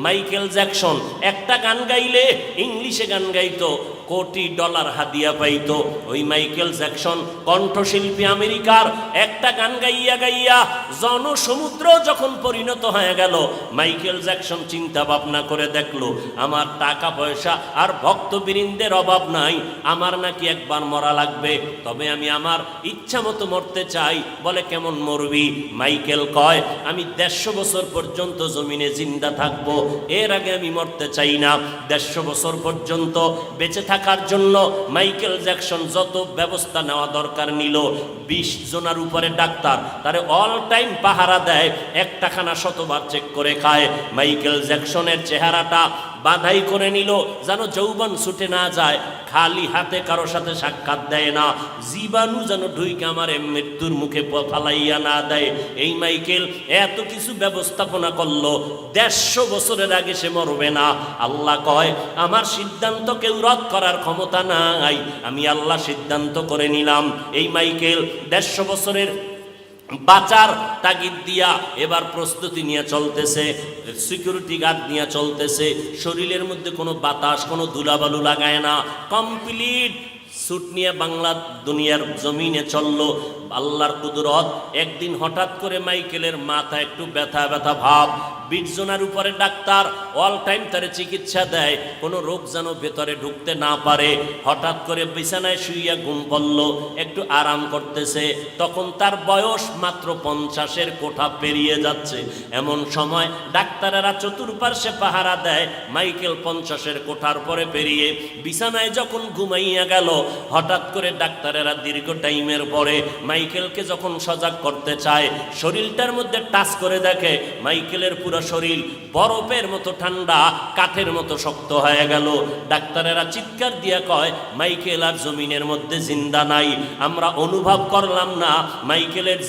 Michael Jackson একটা গান গাইলে, ইংলিশে গান গাইতো, কোটি ডলার হাদিয়া পাইতো। ওই মাইকেল জ্যাকসন কণ্ঠশিল্পী আমেরিকার, একটা গান গাইয়া গাইয়া জনসমুদ্র যখন পরিণত হয়ে গেল, মাইকেল জ্যাকসন চিন্তা ভাবনা করে দেখলো আমার টাকা পয়সা আর ভক্তবৃন্দের অভাব নাই, আমার নাকি একবার মরা লাগবে, তবে আমি আমার ইচ্ছা মতো মরতে চাই। বলে কেমন মরবি? মাইকেল কয় আমি 150 বছর পর্যন্ত জমিনে জিন্দা থাকবো, এর আগে আমি মরতে চাই না। 150 বছর পর্যন্ত বেঁচে থাকার জন্য মাইকেল জ্যাকসন যত ব্যবস্থা নেওয়া দরকার নিল। 20 জনের উপরে ডাক্তার তারে অল টাইম পাহারা দেয়, একটা খানা শতবার চেক করে খায়। মাইকেল জ্যাকসনের চেহারাটা বাধাই করে নিল যেন যৌবন ছুটে না যায়, খালি হাতে কারো সাথে সাক্ষাৎ দেয় না, জীবাণু যেন ঢুইকে আমার মৃত্যুর মুখে ফালাইয়া না দেয়। এই মাইকেল এত কিছু ব্যবস্থাপনা করলো, 150 বছরের আগে সে মরবে না। আল্লাহ কয় আমার সিদ্ধান্ত কেউ রদ করার ক্ষমতা নাই, আমি আল্লাহ সিদ্ধান্ত করে নিলাম। এই মাইকেল 150 বছরের বাঁচার তাগিদ দিয়া এবার প্রস্তুতি নিয়ে চলতেছে, সিকিউরিটি গার্ড নিয়ে চলতেছে, শরীরের মধ্যে কোনো বাতাস কোনো ধুলাবালু লাগায় না, কমপ্লিট স্যুট নিয়ে বাংলা দুনিয়ার জমিনে চললো। আল্লাহর কুদরত, একদিন হঠাৎ করে মাইকেলের মাথা একটু ব্যথা ব্যথা ভাব, 20 জনের উপরে ডাক্তার অল টাইম তারে চিকিৎসা দেয়, কোনো রোগ যেন ভেতরে ঢুকতে না পারে। হঠাৎ করে বিছানায় শুইয়া ঘুম পড়ল, একটু আরাম করতেছে, তখন তার বয়স মাত্র 50-এর কোঠা পেরিয়ে যাচ্ছে। এমন সময় ডাক্তারেরা চতুর্পার্শ্বে পাহারা দেয়, মাইকেল 50-এর কোঠার পরে পেরিয়ে বিছানায় যখন ঘুমাইয়া গেল, হঠাৎ করে ডাক্তারেরা দীর্ঘ টাইমের পরে মাইকেলকে যখন সজাগ করতে চায়, শরীরটার মধ্যে টাচ করে দেখে মাইকেলের পুরো শরীর বরফের মতো ঠান্ডা, কাঠের মতো শক্ত হয়ে গেল। ডাক্তারেরা চিৎকার দিয়া কয় মাইকেল আর জমিনের মধ্যে জিন্দা নাই, আমরা অনুভব করলাম না মাইকেলের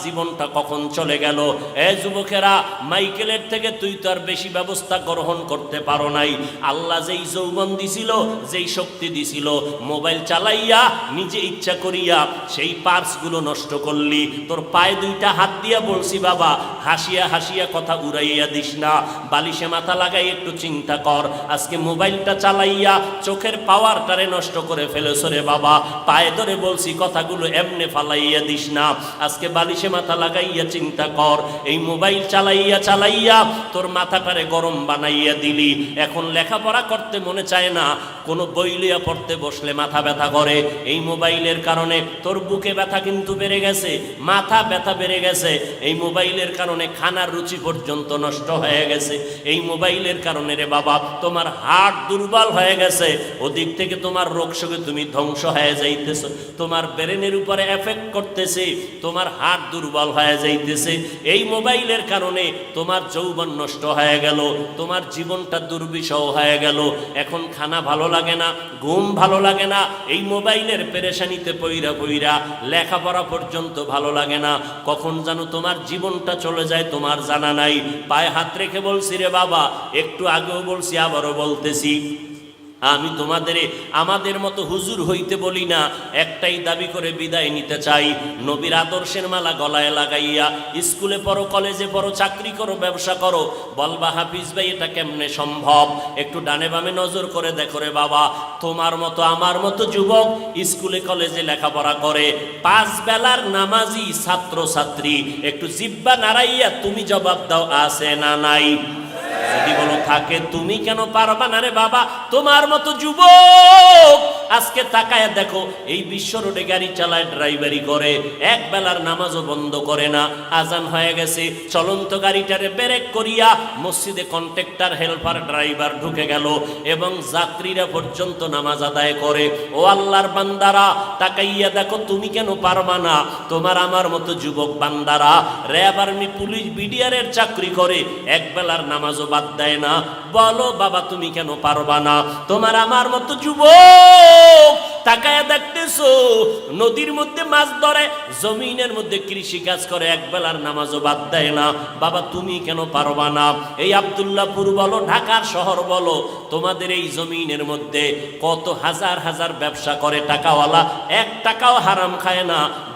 জীবনটা কখন চলে গেল। এ যুবকেরা, মাইকেলের থেকে তুই তো আর বেশি ব্যবস্থা গ্রহণ করতে পারো নাই। আল্লাহ যেই যৌবন দিছিল, যেই শক্তি দিছিল, মোবাইল চালাইয়া নিজে ইচ্ছা করিয়া সেই পার্টসগুলো নষ্ট করলি। তোর পায়ে 2টা হাত দিয়া বলছি বাবা, হাসিয়া হাসিয়া কথা উড়াইয়া দিস না, বালিশে মাথা লাগাই একটু চিন্তা কর। আজকে মোবাইলটা চালাইয়া চোখের পাওয়ারটারে নষ্ট করে ফেলেছ রে বাবা, পায়ে ধরে বলছি কথাগুলো এমনে ফালাইয়া দিস না। আজকে বালিশে মাথা লাগাইয়া চিন্তা কর, এই মোবাইল চালাইয়া চালাইয়া তোর মাথাটারে গরম বানাইয়া দিলি। এখন লেখাপড়া করতে মনে চায় না, কোনো বই লিয়া পড়তে বসলে মাথা ব্যথা করে। এই মোবাইলের কারণে তোর বুকে ব্যথা কিন্তু বেড়ে গেছে, মাথা ব্যথা বেড়ে গেছে। এই মোবাইলের কারণে খানার রুচি পর্যন্ত নষ্ট হয়ে গেছে। এই মোবাইলের কারণে রে বাবা তোমার হার্ট দুর্বল হয়ে গেছে, ওদিক থেকে তোমার রোগ শোকে তুমি ধ্বংস হয়ে যাইতেছো, তোমার ব্রেনের উপরে এফেক্ট করতেছে, তোমার হার্ট দুর্বল হয়ে যাইতেছে। এই মোবাইলের কারণে তোমার যৌবন নষ্ট হয়ে গেল, তোমার জীবনটা দুর্বিষহ হয়ে গেল। এখন খানা ভালো লাগে না, ঘুম ভালো লাগে না, এই মোবাইলের পেরেশানিতে পইরা পইরা লেখাপড়া পর্যন্ত ভালো লাগে না। কখন যেন তোমার জীবনটা চলে যায় তোমার জানা নাই। পায়ে হাত রেখে বলছি রে বাবা, একটু আগেও বলছি আবারও বলতেছি, আমি তোমাদের আমাদের মতো হুজুর হইতে বলি না, একটাই দাবি করে বিদায় নিতে চাই, নবীর আদর্শের মালা গলায় লাগাইয়া স্কুলে পড়ো, কলেজে পড়ো, চাকরি করো, ব্যবসা করো। বলবা হাফিজ ভাই এটা কেমনে সম্ভব? একটু ডানে বামে নজর করে দেখো রে বাবা, তোমার মতো আমার মতো যুবক স্কুলে কলেজে লেখাপড়া করে, 5 বেলার নামাজি ছাত্র ছাত্রী, একটু জিব্বা নাড়াইয়া তুমি জবাব দাও, আছে না নাই? যদি বলো থাকে, তুমি কেন পারবা না রে বাবা? তোমার মতো যুবক আজকে তাকায় দেখো, এই বিশ্ব রোডে গাড়ি চালায়, ড্রাইভারি করে, এক বেলার নামাজও বন্ধ করে না। আজান হয়ে গেছে, চলন্ত গাড়িটারে ব্রেক করিয়া মসজিদে কন্ট্রাক্টর, হেল্পার, ড্রাইভার ঢুকে গেল এবং যাত্রীরা পর্যন্ত নামাজ আদায় করে। ও আল্লাহর বান্দারা, তাকাইয়া দেখো, তুমি কেন পারবা না? তোমার আমার মতো যুবক বান্দারা র্যাব, আর্মি, পুলিশ, বিডিআরের চাকরি করে, এক বেলার নামাজও বাদ দেয় না। বলো বাবা, তুমি কেন পারবা না? তোমার আমার মতো যুবক তাকায়া দেখতেছো, নদীর মধ্যে মাছ ধরে, জমিনের মধ্যে কৃষি কাজ করে, এক বেলার নামাজও বাদ দেয় না। বাবা, তুমি কেন পারবা না? এই আব্দুল্লাহপুর বলো, ঢাকার শহর বলো, তোমাদের এই জমিনের মধ্যে কত হাজার হাজার ব্যবসা করে টাকাওয়ালা, 1 টাকাও হারাম খায় না।